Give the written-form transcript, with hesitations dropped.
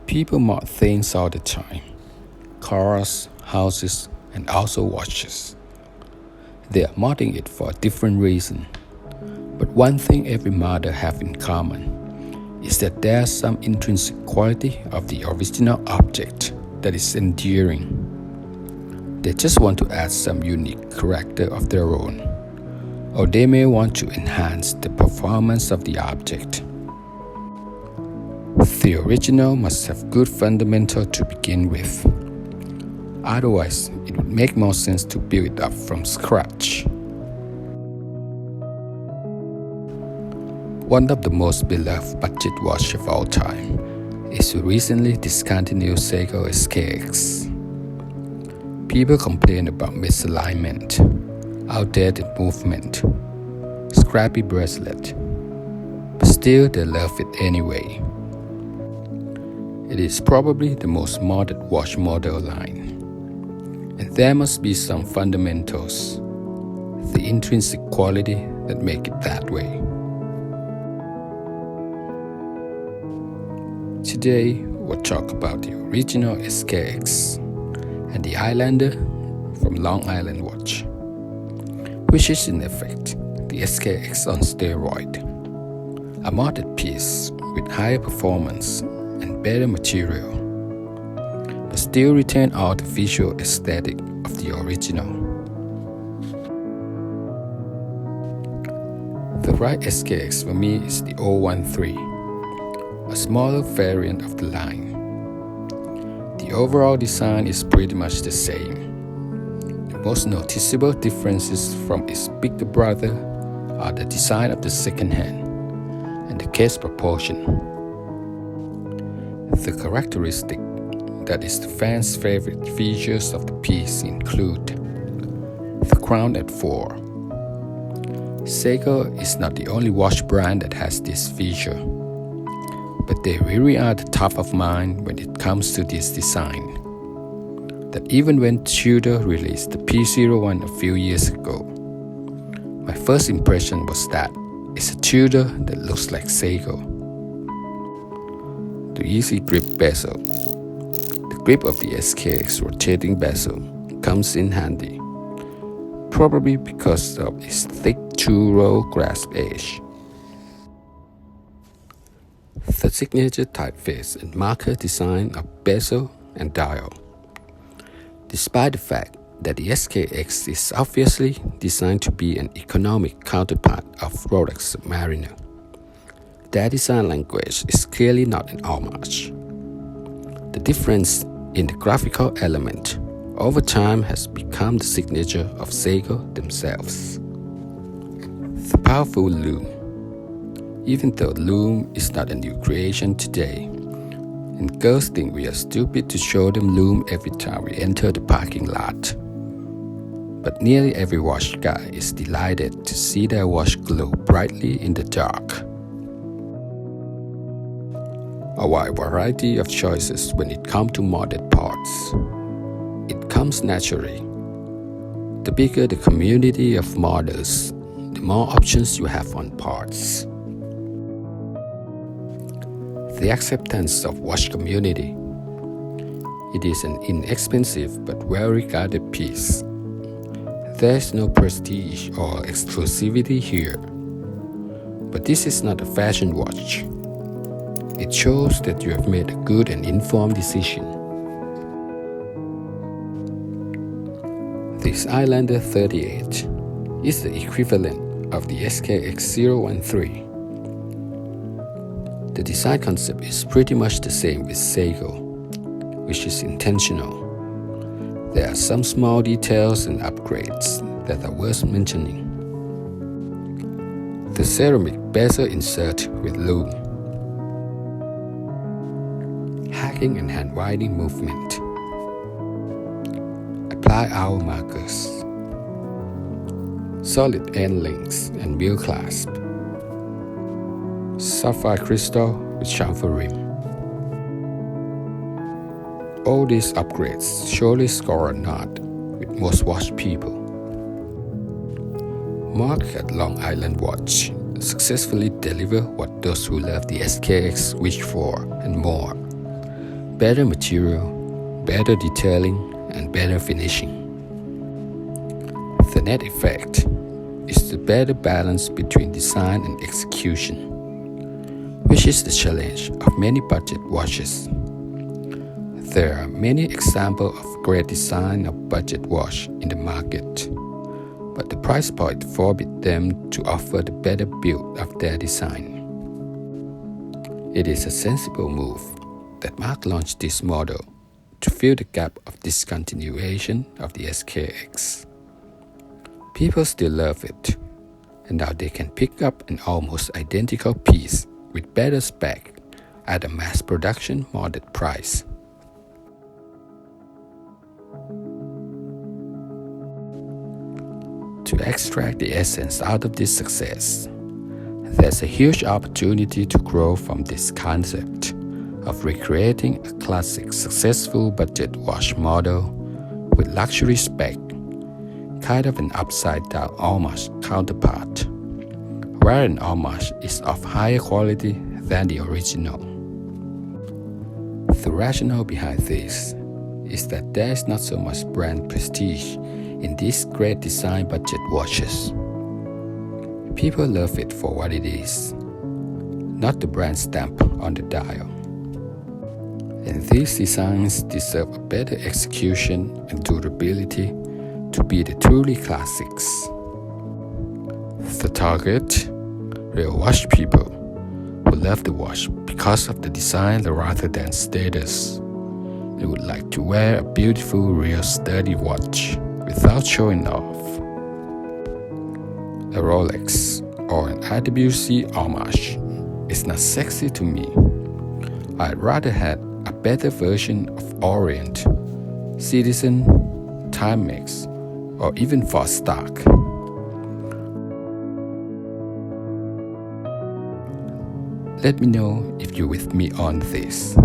People mod things all the time: cars, houses, and also watches. They are modding it for a different reason. But one thing every modder have in common is that there's some intrinsic quality of the original object that is enduring. They just want to add some unique character of their own, or they may want to enhance the performance of the object. The original must have good fundamentals to begin with. Otherwise, it would make more sense to build it up from scratch. One of the most beloved budget watches of all time is the recently discontinued Seiko SKX. People complain about misalignment, outdated movement, scrappy bracelet, but still they love it anyway. It is probably the most modded watch model line, and there must be some fundamentals, the intrinsic quality that make it that way. Today, we'll talk about the original SKX and the Islander from Long Island Watch, which is in effect the SKX on steroid, a modded piece with higher performance and better material, but still retain all the visual aesthetic of the original. The right SKX for me is the 013, a smaller variant of the line. The overall design is pretty much the same. The most noticeable differences from its bigger brother are the design of the second hand and the case proportion. The characteristic that is the fans' favorite features of the piece include the crown at 4. Seiko is not the only watch brand that has this feature, but they really are the top of mind when it comes to this design. That even when Tudor released the P01 a few years ago, my first impression was that it's a Tudor that looks like Seiko. The easy grip bezel. The grip of the SKX rotating bezel comes in handy, probably because of its thick 2-row grasp edge. The signature typeface and marker design of bezel and dial. Despite the fact that the SKX is obviously designed to be an economic counterpart of Rolex Submariner, their design language is clearly not an homage. The difference in the graphical element over time has become the signature of Seiko themselves. The powerful loom. Even though loom is not a new creation today, and girls think we are stupid to show them loom every time we enter the parking lot. But nearly every watch guy is delighted to see their watch glow brightly in the dark. A wide variety of choices when it comes to modded parts. It comes naturally. The bigger the community of modders, the more options you have on parts. The acceptance of watch community. It is an inexpensive but well-regarded piece. There is no prestige or exclusivity here. But this is not a fashion watch. It shows that you have made a good and informed decision. This Islander 38 is the equivalent of the SKX013. The design concept is pretty much the same with Seiko, which is intentional. There are some small details and upgrades that are worth mentioning. The ceramic bezel insert with loom. Hacking and hand-winding movement. Apply hour markers. Solid end links and wheel clasp. Sapphire crystal with chamfer rim. All these upgrades surely score a nod with most watch people. Mark at Long Island Watch successfully deliver what those who love the SKX wish for and more. better material, better detailing, and better finishing. The net effect is the better balance between design and execution, which is the challenge of many budget watches. There are many examples of great design of budget watch in the market, but the price point forbids them to offer the better build of their design. It is a sensible move that Mark launched this model to fill the gap of discontinuation of the SKX. People still love it, and now they can pick up an almost identical piece with better spec at a mass production modded price. To extract the essence out of this success, there's a huge opportunity to grow from this concept of recreating a classic successful budget watch model with luxury spec, kind of an upside-down homage counterpart, where an homage is of higher quality than the original. The rationale behind this is that there is not so much brand prestige in these great design budget watches. People love it for what it is, not the brand stamp on the dial. And these designs deserve a better execution and durability to be the truly classics. The target, real watch people, who love the watch because of the design rather than status. They would like to wear a beautiful, real sturdy watch without showing off. A Rolex or an IWC homage is not sexy to me. I'd rather have a better version of Orient, Citizen, Timex, or even Fosstock. Let me know if you're with me on this.